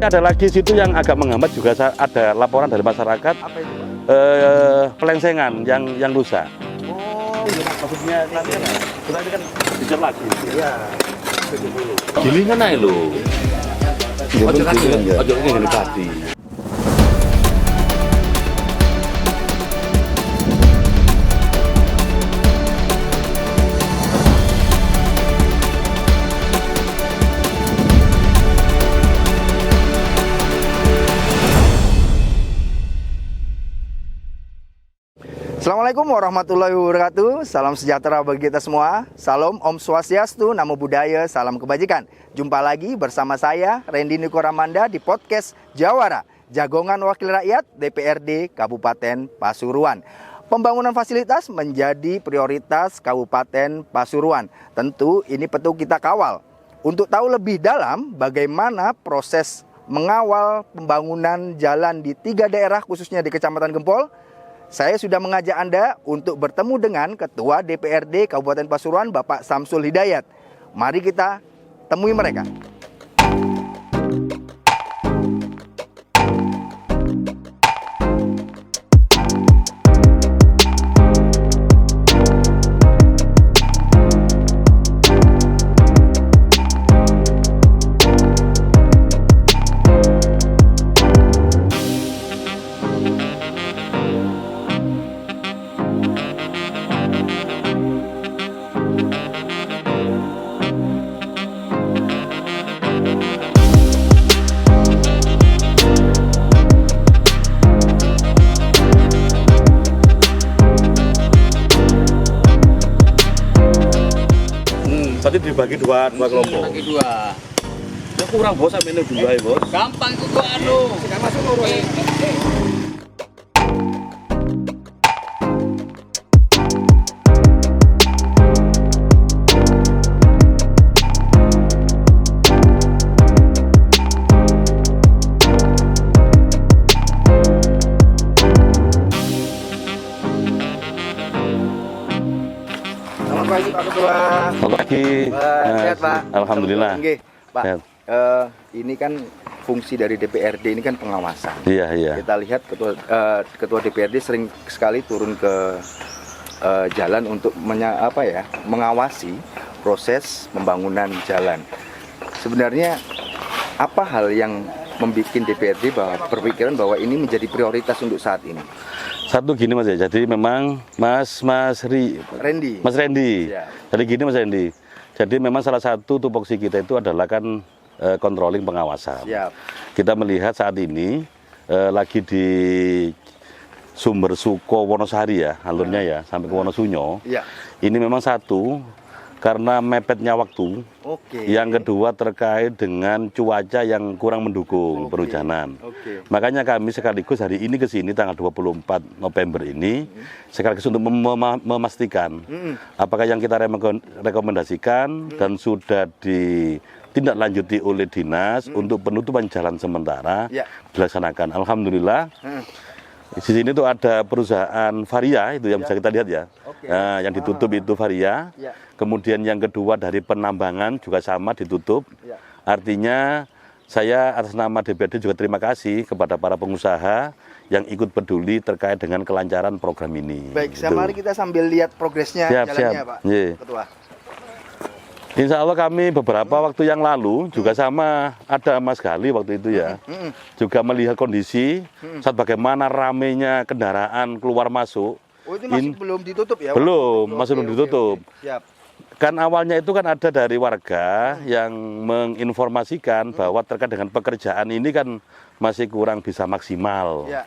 Ada lagi situ yang agak menghambat juga ada laporan dari masyarakat. Apa itu, Pak? Pelengsengan yang rusak. Oh, iya, Maksudnya nanti kita ini kan dijar lagi. iya. Gilingan aja lho. Ojo kan ngene tadi. Assalamualaikum warahmatullahi wabarakatuh. Salam sejahtera bagi kita semua. Salam Om Swastiastu, Namo Buddhaya, salam kebajikan. Jumpa lagi bersama saya Randy Niko Ramanda di podcast Jawara, Jagongan Wakil Rakyat DPRD Kabupaten Pasuruan. Pembangunan fasilitas menjadi prioritas Kabupaten Pasuruan. Tentu ini perlu kita kawal. Untuk tahu lebih dalam bagaimana proses mengawal pembangunan jalan di 3 daerah khususnya di Kecamatan Gempol, saya sudah mengajak Anda untuk bertemu dengan Ketua DPRD Kabupaten Pasuruan, Bapak Samsul Hidayat. Mari kita temui mereka. Berarti dibagi dua kelompok. Bagi 2. Ya kurang bos sampai ini dulu ya bos. Gampang itu gua anu. Sudah masuk loro. Selamat pagi Pak Ketua. Selamat pagi. Sehat Pak. Alhamdulillah. Nggih, Pak. Sehat. Ini kan fungsi dari DPRD ini kan pengawasan. Iya. Kita lihat ketua DPRD sering sekali turun ke jalan untuk mengawasi proses pembangunan jalan. Sebenarnya apa hal yang membuat DPRD berpikiran bahwa ini menjadi prioritas untuk saat ini? Satu gini Mas ya, jadi memang Mas Randy. Ya. Jadi gini Mas Randy. Jadi memang salah satu tupoksi kita itu adalah kan controlling pengawasan. Siap. Kita melihat saat ini lagi di Sumber Suko Wonosari ya, alurnya ya sampai ke Wonosunyo. Ya. Ini memang satu karena mepetnya waktu. Oke. Yang kedua terkait dengan cuaca yang kurang mendukung perhujanan. Oke. Makanya kami sekaligus hari ini ke sini tanggal 24 November ini sekaligus untuk memastikan apakah yang kita rekomendasikan dan sudah ditindaklanjuti oleh dinas untuk penutupan jalan sementara dilaksanakan. Alhamdulillah. Di sini tuh ada perusahaan Varia itu yang bisa kita lihat ya. Nah, yang ditutup itu Varia. Kemudian yang kedua dari penambangan juga sama ditutup. Artinya saya atas nama DPRD juga terima kasih kepada para pengusaha yang ikut peduli terkait dengan kelancaran program ini. Baik, Gitu. mari kita sambil lihat progresnya jalannya Pak Ketua. Insya Allah kami beberapa waktu yang lalu juga sama ada Mas Gali waktu itu ya. Juga melihat kondisi saat bagaimana ramenya kendaraan keluar masuk. Oh, itu masih belum ditutup ya? Belum, masih belum ditutup. Siap. Kan awalnya itu kan ada dari warga yang menginformasikan bahwa terkait dengan pekerjaan ini kan masih kurang bisa maksimal. Ya.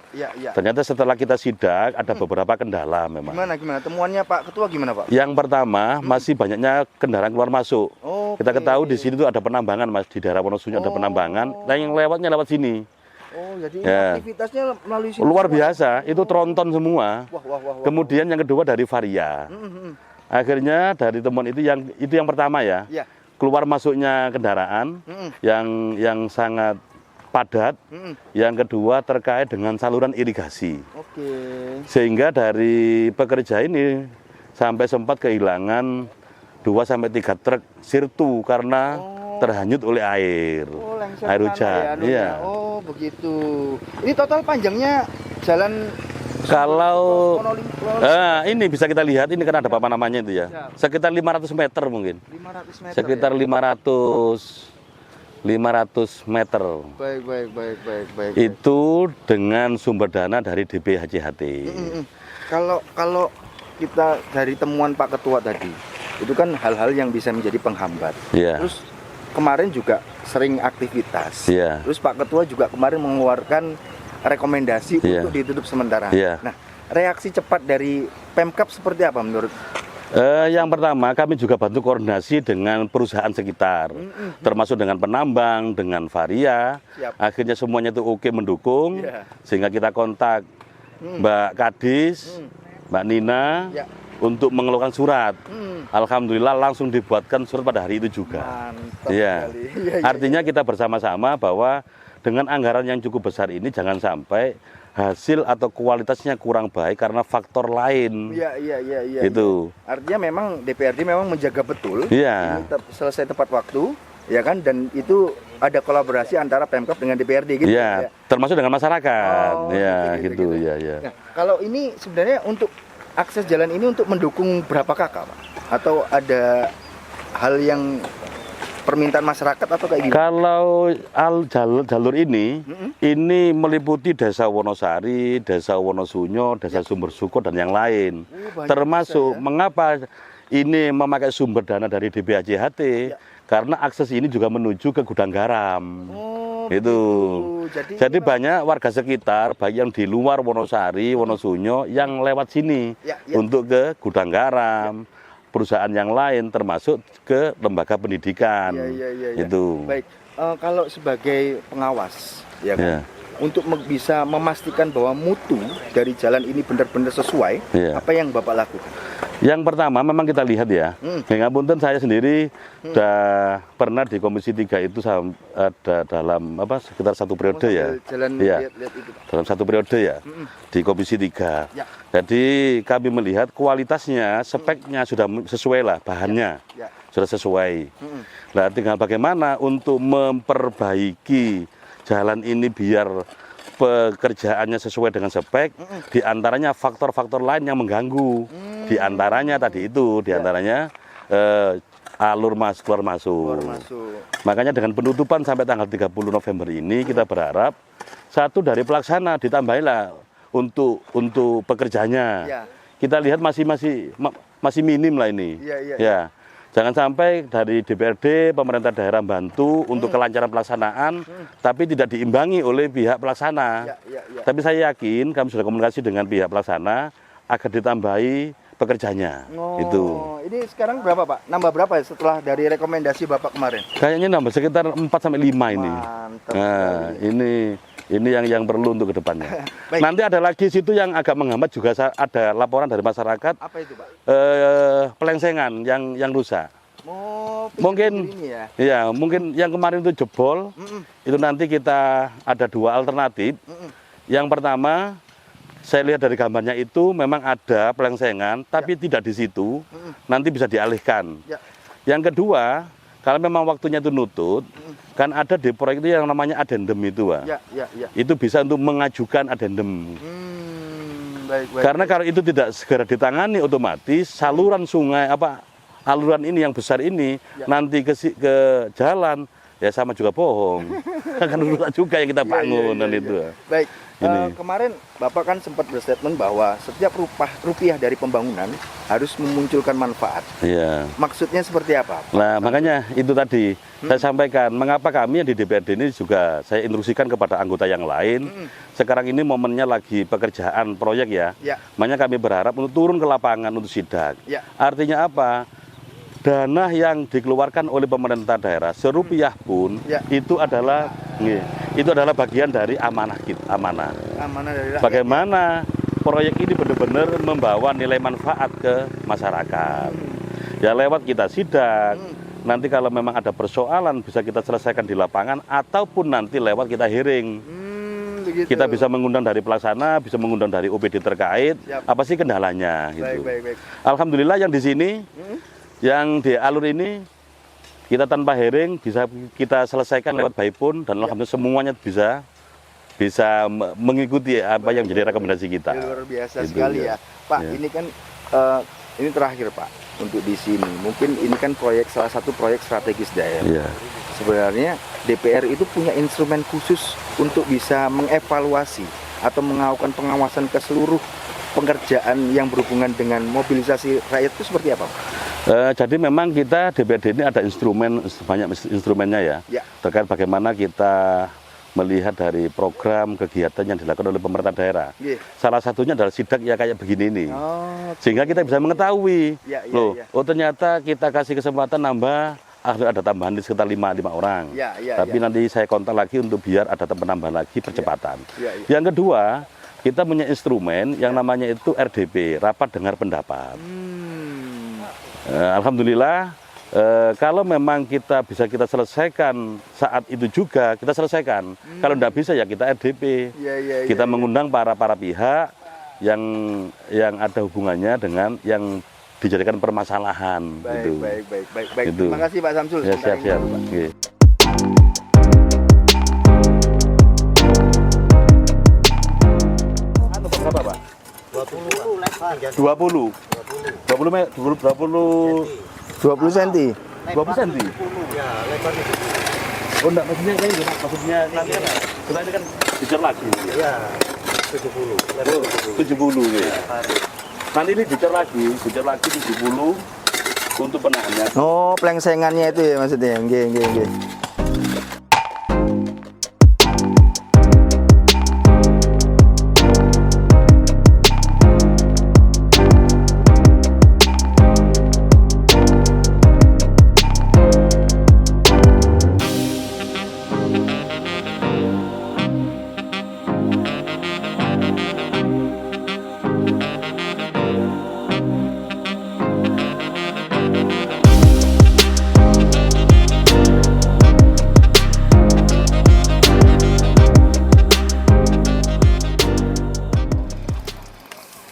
Ternyata setelah kita sidak ada beberapa kendala memang. Gimana temuannya Pak Ketua gimana Pak? Yang pertama masih banyaknya kendaraan keluar masuk. Kita ketahui di sini tuh ada penambangan Mas, di daerah Wonosunyo ada penambangan. Nah yang lewatnya lewat sini. Oh, jadi Ya. aktivitasnya melalui sini. Luar biasa, itu tronton semua. Wah. Kemudian yang kedua dari Varia. Akhirnya dari temuan itu yang pertama ya. Ya. Keluar masuknya kendaraan yang sangat padat. Yang kedua terkait dengan saluran irigasi. Oke. Sehingga dari pekerja ini sampai sempat kehilangan 2 sampai 3 truk sirtu karena terhanyut oleh air. Oh, lengser air sana hujan. ya, anunya. Iya. Oh, begitu. Ini total panjangnya jalan Kalau Wonolim- ini bisa kita lihat, ini kan ada papan namanya itu ya. Siap. Sekitar 500 meter mungkin. 500 meter. Sekitar ya? 500 meter. Baik. Itu dengan sumber dana dari DPHJHT. Kalau kita dari temuan Pak Ketua tadi, itu kan hal-hal yang bisa menjadi penghambat. Iya. Terus kemarin juga sering aktivitas. Iya. Terus Pak Ketua juga kemarin mengeluarkan rekomendasi Iya. untuk ditutup sementara. Iya. Nah, reaksi cepat dari Pemkab seperti apa menurut? Yang pertama, kami juga bantu koordinasi dengan perusahaan sekitar, termasuk dengan penambang, dengan Varia. Siap. Akhirnya semuanya itu oke mendukung, Iya. sehingga kita kontak Mbak Kadis, Mbak Nina, Ya. untuk mengeluarkan surat. Alhamdulillah langsung dibuatkan surat pada hari itu juga. Mantap Iya. sekali. Iya. Artinya kita bersama-sama bahwa dengan anggaran yang cukup besar ini jangan sampai hasil atau kualitasnya kurang baik karena faktor lain. Iya. Itu. Artinya memang DPRD memang menjaga betul. Iya. Ini selesai tepat waktu, ya kan? Dan itu ada kolaborasi antara Pemkab dengan DPRD gitu. Iya, termasuk dengan masyarakat. Oh, Ya, gitu. gitu. Ya. Nah, kalau ini sebenarnya untuk akses jalan ini untuk mendukung berapa kakak, Pak? Atau ada hal yang permintaan masyarakat atau kayak gimana? Kalau jalur ini meliputi Desa Wonosari, Desa Wonosunyo, Desa Sumber Suko dan yang lain. Banyak Termasuk desa ya. mengapa ini memakai sumber dana dari DPHJHT? Ya. Karena akses ini juga menuju ke gudang garam. Oh, Itu. begitu. Jadi banyak warga sekitar, baik yang di luar Wonosari, Wonosunyo, yang lewat sini Ya. untuk ke gudang garam, perusahaan yang lain, termasuk ke lembaga pendidikan. Iya. Itu. Baik, kalau sebagai pengawas, ya kan, Ya. untuk bisa memastikan bahwa mutu dari jalan ini benar-benar sesuai, Ya. apa yang Bapak lakukan? Yang pertama memang kita lihat ya, Ngapunten saya sendiri sudah pernah di Komisi 3 itu ada dalam sekitar 1 periode ya. Jalan Iya. lihat itu, Pak. Dalam 1 periode ya di Komisi 3. Ya. Jadi kami melihat kualitasnya, speknya sudah sesuai lah, bahannya Ya. sudah sesuai. Nah, tinggal bagaimana untuk memperbaiki jalan ini biar pekerjaannya sesuai dengan spek. Di antaranya faktor-faktor lain yang mengganggu. Di antaranya tadi itu, di antaranya alur keluar masuk. Masuk. Makanya dengan penutupan sampai tanggal 30 November ini kita berharap satu dari pelaksana ditambahilah untuk pekerjanya. Ya. Kita lihat masih minim lah ini. Iya. Ya. Jangan sampai dari DPRD pemerintah daerah bantu untuk kelancaran pelaksanaan tapi tidak diimbangi oleh pihak pelaksana. Ya. Tapi saya yakin kami sudah komunikasi dengan pihak pelaksana agar ditambahi pekerjanya. Oh, Itu. ini sekarang berapa, Pak? Nambah berapa ya setelah dari rekomendasi Bapak kemarin? Kayaknya nambah sekitar 4 sampai 5 ini. Mantap. Nah, ini yang perlu untuk kedepannya. Baik. Nanti ada lagi situ yang agak menghambat juga ada laporan dari masyarakat Apa itu, Pak? pelengsengan yang rusak. Oh, Mungkin ini ya. iya, mungkin yang kemarin itu jebol. Itu nanti kita ada 2 alternatif. Yang pertama, saya lihat dari gambarnya itu memang ada pelengsengan tapi tidak di situ. Nanti bisa dialihkan. Ya. Yang kedua, kalau memang waktunya itu nutut, kan ada di proyek itu yang namanya adendum itu, Pak. Ya. Itu bisa untuk mengajukan adendum. Baik. Karena kalau itu tidak segera ditangani, otomatis saluran sungai aluran ini yang besar ini nanti ke jalan ya sama juga bohong. Kan rusak juga yang kita bangun dan itu. Baik. Ini. Kemarin Bapak kan sempat berstatement bahwa setiap rupiah dari pembangunan harus memunculkan manfaat. Iya. Maksudnya seperti apa? Nah, makanya itu tadi saya sampaikan mengapa kami yang di DPRD ini juga saya instruksikan kepada anggota yang lain. Sekarang ini momennya lagi pekerjaan proyek ya. Ya. Makanya kami berharap untuk turun ke lapangan untuk sidak. Ya. Artinya apa? Dana yang dikeluarkan oleh pemerintah daerah serupiah pun Ya. itu adalah bagian dari amanah kita, amanah. Amanah dari rakyat. Bagaimana proyek ini benar-benar membawa nilai manfaat ke masyarakat. Ya lewat kita sidak. Nanti kalau memang ada persoalan bisa kita selesaikan di lapangan ataupun nanti lewat kita hearing. Begitu. Kita bisa mengundang dari pelaksana, bisa mengundang dari OPD terkait. Siap. Apa sih kendalanya gitu. Baik. Alhamdulillah yang di sini yang di alur ini kita tanpa hearing bisa kita selesaikan lewat by phone dan alhamdulillah semuanya bisa mengikuti apa yang menjadi rekomendasi kita. Luar biasa Gitu, sekali ya. ya. Pak, Ya. ini kan ini terakhir Pak untuk di sini. Mungkin ini kan salah satu proyek strategis daerah. Iya. Sebenarnya DPR itu punya instrumen khusus untuk bisa mengevaluasi atau melakukan pengawasan ke seluruh pengerjaan yang berhubungan dengan mobilisasi rakyat itu seperti apa, Pak? Jadi memang kita DPRD ini ada banyak instrumennya ya, Ya. terkait bagaimana kita melihat dari program kegiatan yang dilakukan oleh pemerintah daerah. Iya. Salah satunya adalah sidak ya kayak begini nih. Oh, Sehingga kita bisa mengetahui, Ya, ya, loh, ya. oh ternyata kita kasih kesempatan nambah, ada tambahan di sekitar 5 orang. Ya, ya, Tapi ya. nanti saya kontak lagi untuk biar ada penambahan lagi percepatan. Ya, ya. Yang kedua, kita punya instrumen yang namanya itu RDP, rapat dengar pendapat. Alhamdulillah, kalau memang kita selesaikan saat itu juga, kita selesaikan. Kalau tidak bisa ya kita RDP. Ya, ya, ya, Kita ya. mengundang para pihak yang ada hubungannya dengan yang dijadikan permasalahan. Baik, gitu. baik. Gitu. Terima kasih Pak Samsul. Ya, Sebentar siap. ini dulu, Pak. Oke. Anu berapa, Pak? 20. 20 20 cm. 20 cm. Ya, lebarnya Oh enggak, maksudnya kayak gimana? Maksudnya nanti kita ini kan dicer lagi. ya 70. Oh, 70 ya. Nanti ini dicer lagi 70 untuk penahannya. Oh, plengsengannya itu ya maksudnya. Nggih.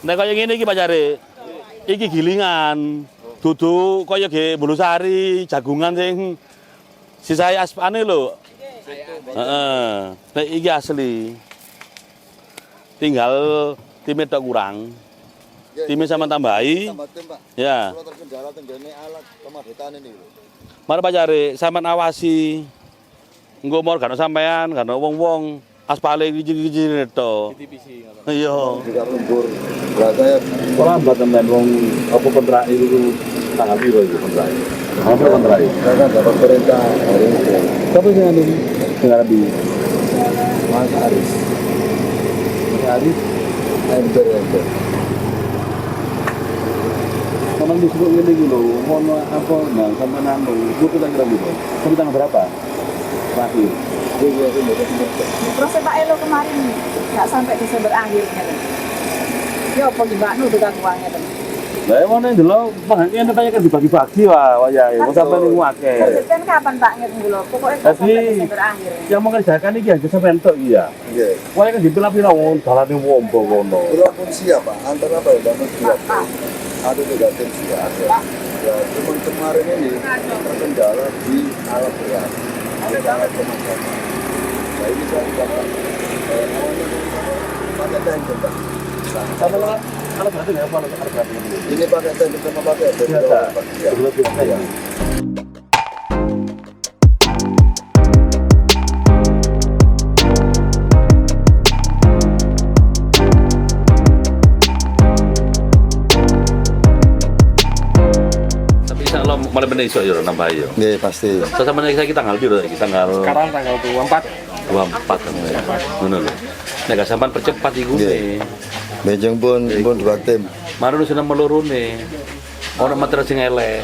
Nah kaya ngene iki Pak Jare. Iki gilingan. Dudu kaya ge Bolusari, jagungan sing sisae aspane lho. Heeh. Nek iki asli. Tinggal timnya tok kurang. Timnya sama tambahi. Tambah tim, Pak. Ya. Kalau terkendala tenggene alat pemadetan ini lho. Mari Pak Jare, sampean awasi. Engko mor gak ono sampean, gak ono wong-wong. Aspale iki to. Iya. Jika lembur, rasanya Lambat teman wong apa kontrak itu tanggal piro iki kontrak. Apa kontrak? karena dapat perintah hari ini. Siapa sing anu sing arabi? Mas Aris, Aris. ember. Sampeyan disebut ngene iki lho, mono apa nang sampeyan anu, itu tanggal piro? Sampai tanggal berapa? Terakhir. Iya, ini Proses Pak Elo kemarin nggak sampai Desember akhirnya kan. Ya apa gimana udah kan uangnya kan. Lah emang nek delok bahannya nek kan dibagi-bagi wayahe, wong sampeyan niku akeh. Kan kapan Pak nget dulu? Pokoknya nggak Jadi, sampai Desember akhir. Yang mengerjakan iki aja sampeyan tok iya. Iya. Wae kan dipilah-pilah wong dalane wombo kono. Kurang pun siap, Pak. Antara apa ya? Dapat siap. Ada juga tim siap. Ya, cuma kemarin ini terkendala di alat berat. Ada alat pemakaman. Nah, ini saya dapat pakai tank, Pak. Sama lah, kalau berarti nggak apa kalau berarti ini. Ini pakai tank sama pakai dari Biasa, bawah, Pak. Ya. sebelum biasa ya. Tapi insya Allah mulai benar iso ya nambah ya. Iya, pasti. Terus sama kita tanggal biru lagi tanggal Sekarang tanggal 24. 24 kan ya. Ngono lho. Nek gak sampean percepat iku Nggih. nih. Benjeng pun dua tim. Marun sudah melurune. Ora material sing elek.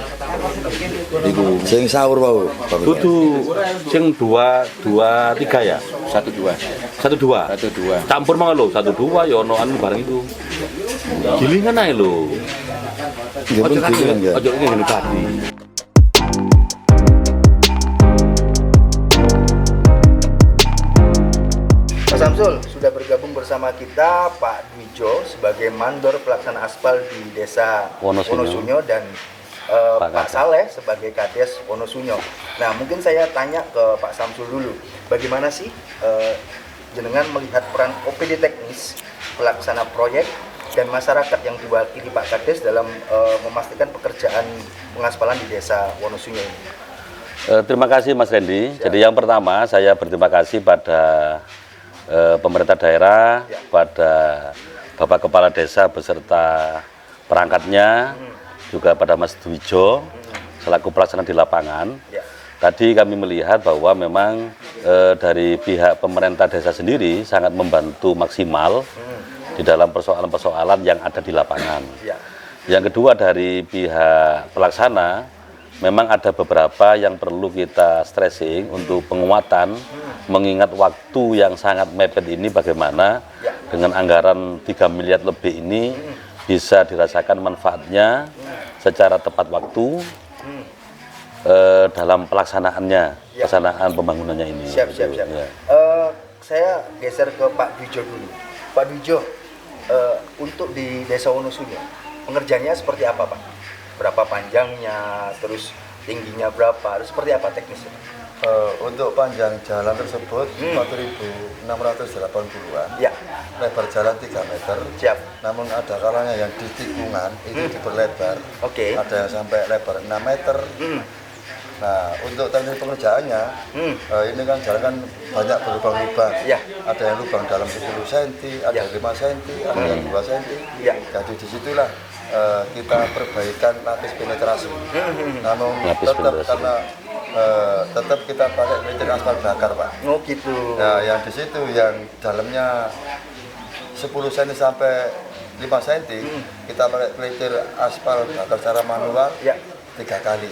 Iku. Sing sahur wau. Dudu sing 2 3 ya? 1-2. 1 2. Campur mah lho, 1 2 ya ono anu bareng itu. Gilingan ae lho. Nggih pun gilingan ya. Ojo ngene tadi. Pak Samsul sudah bergabung bersama kita Pak Dwijo sebagai mandor pelaksana aspal di Desa Wonosunyo. Wonosunyo dan Pak Saleh sebagai Kades Wonosunyo. Nah, mungkin saya tanya ke Pak Samsul dulu, bagaimana sih jenengan melihat peran OPD teknis, pelaksana proyek, dan masyarakat yang diwakili Pak Kades dalam memastikan pekerjaan pengaspalan di Desa Wonosunyo ini? Terima kasih Mas Randy. Jadi yang pertama saya berterima kasih pada pemerintah daerah, pada Bapak Kepala Desa beserta perangkatnya, juga pada Mas Dwijo selaku pelaksana di lapangan. Tadi kami melihat bahwa memang dari pihak pemerintah desa sendiri sangat membantu maksimal di dalam persoalan-persoalan yang ada di lapangan. Yang kedua, dari pihak pelaksana memang ada beberapa yang perlu kita stressing untuk penguatan, mengingat waktu yang sangat mepet ini bagaimana dengan anggaran 3 miliar lebih ini bisa dirasakan manfaatnya secara tepat waktu dalam pelaksanaannya, pelaksanaan pembangunannya ini. Siap. Ya. Saya geser ke Pak Dwijo dulu. Pak Dwijo, untuk di Desa Wonosunyo, pengerjaannya seperti apa, Pak? Berapa panjangnya, terus tingginya berapa, terus seperti apa teknisnya? Untuk panjang jalan tersebut 4.680-an, lebar jalan 3 meter. Siap. Namun ada kalanya yang di tikungan itu diperlebar, Oke. ada yang sampai lebar 6 meter. Nah, untuk teknis pengerjaannya, ini kan jalan kan banyak berlubang-lubang. Ada yang lubang dalam 10 cm, ada yang 5 cm, ada yang 2 cm. Jadi disitulah kita perbaikan lapis penetrasi. Namun tetap karena tetap kita pakai pelintir aspal bakar, Pak. Oh gitu. Nah, yang di situ yang dalamnya 10 cm sampai 5 cm, kita pakai pelintir aspal bakar secara manual 3 kali.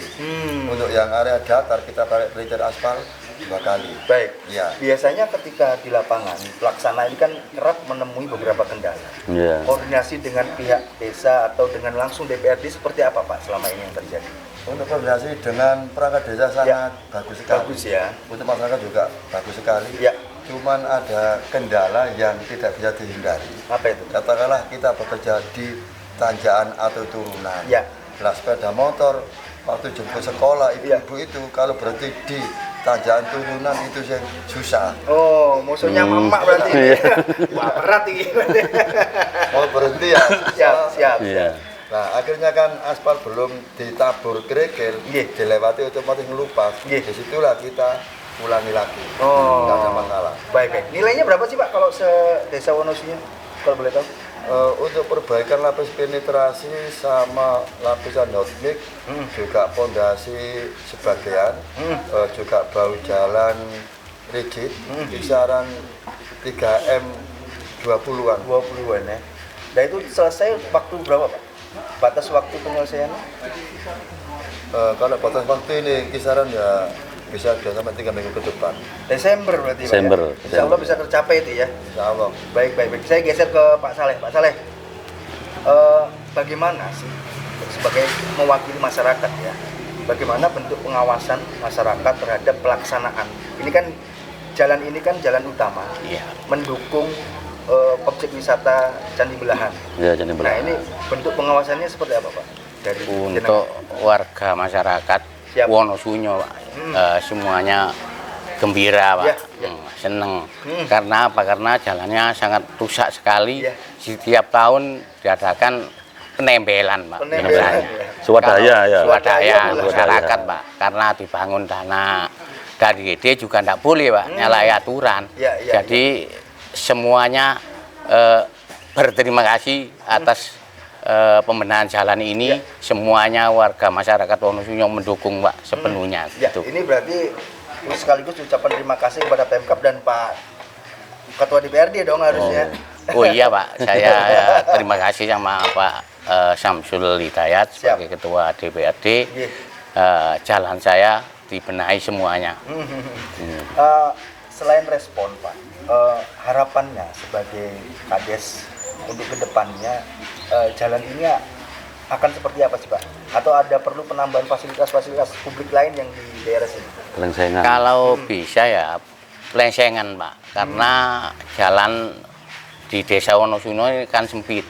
Untuk yang area datar kita pakai pelintir aspal 2 kali. Baik. Ya. Biasanya ketika di lapangan, pelaksana ini kan kerap menemui beberapa kendala. Koordinasi dengan pihak desa atau dengan langsung DPRD seperti apa, Pak, selama ini yang terjadi? Untuk koordinasi dengan perangkat desa sangat bagus sekali. Bagus ya. Untuk masyarakat juga bagus sekali. Cuman ada kendala yang tidak bisa dihindari. Apa itu? Katakanlah kita bekerja di tanjakan atau turunan. Lah sepeda motor waktu jemput sekolah ibu-ibu itu kalau berhenti di tanjakan turunan itu yang susah. Oh, musuhnya mamak berarti. Wah, berat ini. Mau berhenti ya? Siap. Nah, akhirnya kan aspal belum ditabur kerikil, dilewati otomatis ngelupas. Disitulah kita ulangi lagi. Nggak ada masalah. Baik. Nilainya berapa sih, Pak, kalau se-Desa Wonosunyo? Kalau boleh tahu? Untuk perbaikan lapis penetrasi sama lapisan hot mix, juga pondasi sebagian, juga bau jalan rigid, kisaran 3M 20-an. 20-an ya. Nah, itu selesai waktu berapa, Pak? Batas waktu penyelesaiannya? Kalau batas waktu ini kisaran ya bisa 2 sampai 3 minggu ke depan. Desember berarti, Pak, Desember. ya? Insya Allah bisa tercapai itu ya? Insya Allah. Baik. Saya geser ke Pak Saleh. Pak Saleh, bagaimana sih sebagai mewakili masyarakat ya? Bagaimana bentuk pengawasan masyarakat terhadap pelaksanaan? Ini kan jalan utama, mendukung objek wisata Candi Belahan. Candi Belahan. Nah, ini bentuk pengawasannya seperti apa, Pak? Dari untuk warga masyarakat Wonosunyo, Pak. Semuanya gembira, Pak. Seneng. Karena apa? Karena jalannya sangat rusak sekali. Setiap tahun diadakan penembelan, Pak. Swadaya masyarakat, Pak. Karena dibangun dana dari DD juga tidak boleh, Pak, nyalahi aturan. Jadi semuanya berterima kasih atas pembenahan jalan ini. Semuanya warga masyarakat Wonosunyo mendukung, Pak, sepenuhnya. Gitu. Ini berarti sekaligus ucapan terima kasih kepada Pemkab dan Pak Ketua DPRD dong harusnya. Oh iya, Pak, saya terima kasih sama Pak Samsul Hidayat sebagai Ketua DPRD. Jalan saya dibenahi semuanya. Selain respon, Pak, harapannya sebagai Kades untuk kedepannya jalan ini akan seperti apa sih, Pak? Atau ada perlu penambahan fasilitas-fasilitas publik lain yang di daerah sini? Pelengsengan. Kalau bisa ya pelengsengan, Pak, karena jalan di Desa Wonosunyo ini kan sempit.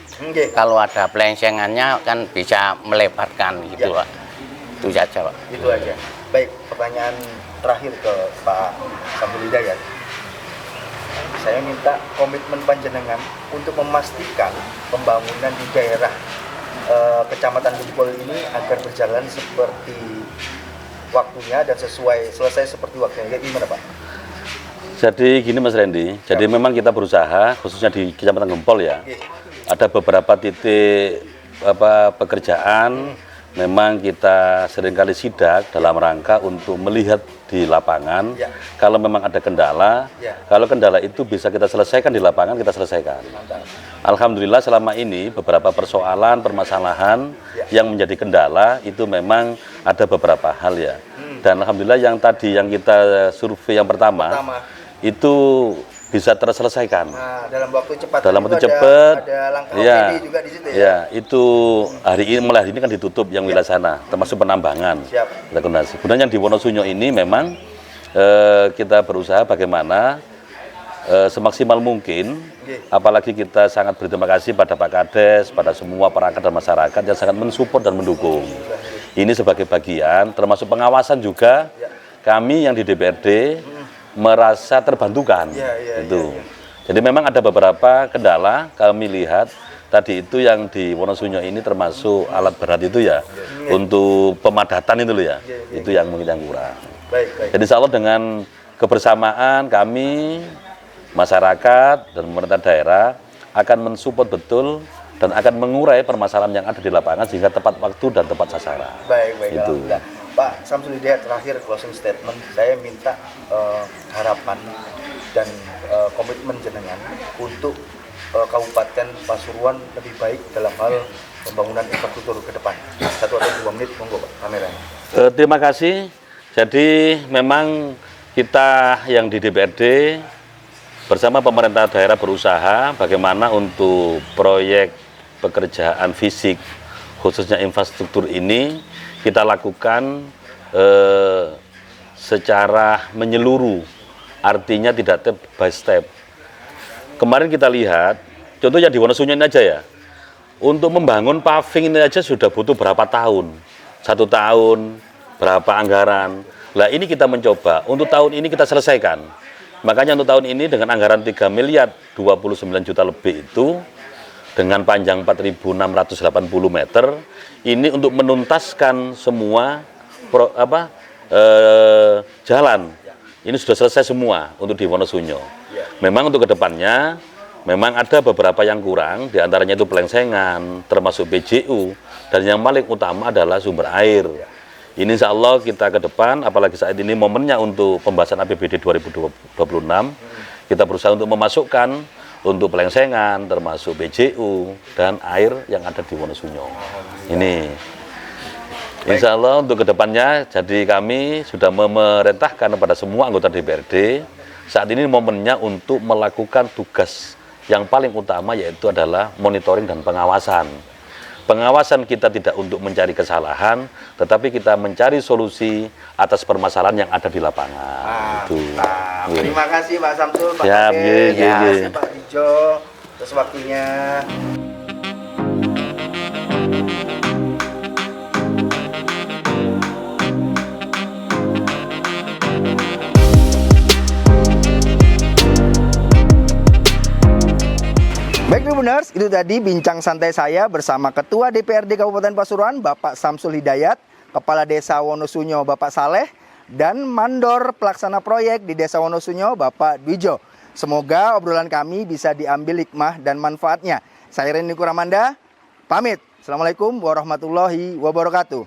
Kalau ada pelengsengannya kan bisa melebarkan gitu, Pak. Itu saja, Pak. Itu aja. Baik, pertanyaan terakhir ke Pak Samsul Hidayat. Saya minta komitmen panjenengan untuk memastikan pembangunan di daerah Kecamatan Gempol ini agar berjalan seperti waktunya dan selesai seperti waktunya. Gimana, Pak? Jadi gini Mas Randy, jadi memang kita berusaha khususnya di Kecamatan Gempol ya. Ada beberapa titik pekerjaan memang kita seringkali sidak dalam rangka untuk melihat di lapangan. Kalau memang ada kendala, kalau kendala itu bisa kita selesaikan di lapangan, kita selesaikan. Alhamdulillah selama ini beberapa persoalan, permasalahan yang menjadi kendala itu memang ada beberapa hal ya. Dan alhamdulillah yang tadi yang kita survei yang pertama itu bisa terselesaikan. Nah, dalam waktu cepat. Dalam waktu cepat. Ada langkah ya, juga di situ ya. Ya, itu mulai hari ini kan ditutup yang wilayah sana, termasuk penambangan. Siap. Kemudian yang di Wonosunyo ini memang kita berusaha bagaimana semaksimal mungkin, apalagi kita sangat berterima kasih pada Pak Kades, pada semua perangkat dan masyarakat yang sangat mensupport dan mendukung. Ini sebagai bagian, termasuk pengawasan juga, kami yang di DPRD merasa terbantukan. Jadi memang ada beberapa kendala kami lihat tadi itu yang di Wonosunyo ini termasuk alat berat itu ya, untuk pemadatan itu loh ya, itu yang mungkin yang kurang. Jadi insya Allah dengan kebersamaan kami, masyarakat dan pemerintah daerah akan mensupport betul dan akan mengurai permasalahan yang ada di lapangan sehingga tepat waktu dan tepat sasaran. Baik. Itu. Pak Samsul Hidayat, terakhir closing statement, saya minta harapan dan komitmen jenengan untuk Kabupaten Pasuruan lebih baik dalam hal pembangunan infrastruktur ke depan. 1 atau 2 menit, monggo Pak, kameranya. Terima kasih. Jadi memang kita yang di DPRD bersama pemerintah daerah berusaha bagaimana untuk proyek pekerjaan fisik khususnya infrastruktur ini kita lakukan secara menyeluruh, artinya tidak step by step. Kemarin kita lihat, contohnya di Wonosunyo ini aja ya, untuk membangun paving ini aja sudah butuh berapa tahun, 1 tahun, berapa anggaran. Nah ini kita mencoba, untuk tahun ini kita selesaikan. Makanya untuk tahun ini dengan anggaran 3 miliar 29 juta lebih itu, dengan panjang 4.680 meter, ini untuk menuntaskan semua jalan. Ini sudah selesai semua untuk di Wonosunyo. Memang untuk kedepannya, memang ada beberapa yang kurang, diantaranya itu pelengsengan, termasuk PJU, dan yang paling utama adalah sumber air. Ini insya Allah kita ke depan, apalagi saat ini momennya untuk pembahasan APBD 2026, kita berusaha untuk memasukkan untuk pelengsengan, termasuk PJU, dan air yang ada di Wonosunyo. Ini insya Allah untuk kedepannya, jadi kami sudah memerintahkan kepada semua anggota DPRD, saat ini momennya untuk melakukan tugas yang paling utama, yaitu adalah monitoring dan pengawasan. Pengawasan kita tidak untuk mencari kesalahan, tetapi kita mencari solusi atas permasalahan yang ada di lapangan. Terima kasih Pak Samsul, Pak Kades, Pak Dijo, atas waktunya. Baik Tribuners, itu tadi bincang santai saya bersama Ketua DPRD Kabupaten Pasuruan, Bapak Samsul Hidayat, Kepala Desa Wonosunyo, Bapak Saleh, dan Mandor Pelaksana Proyek di Desa Wonosunyo, Bapak Dwijo. Semoga obrolan kami bisa diambil hikmah dan manfaatnya. Saya Randy Kuramanda, pamit. Assalamualaikum warahmatullahi wabarakatuh.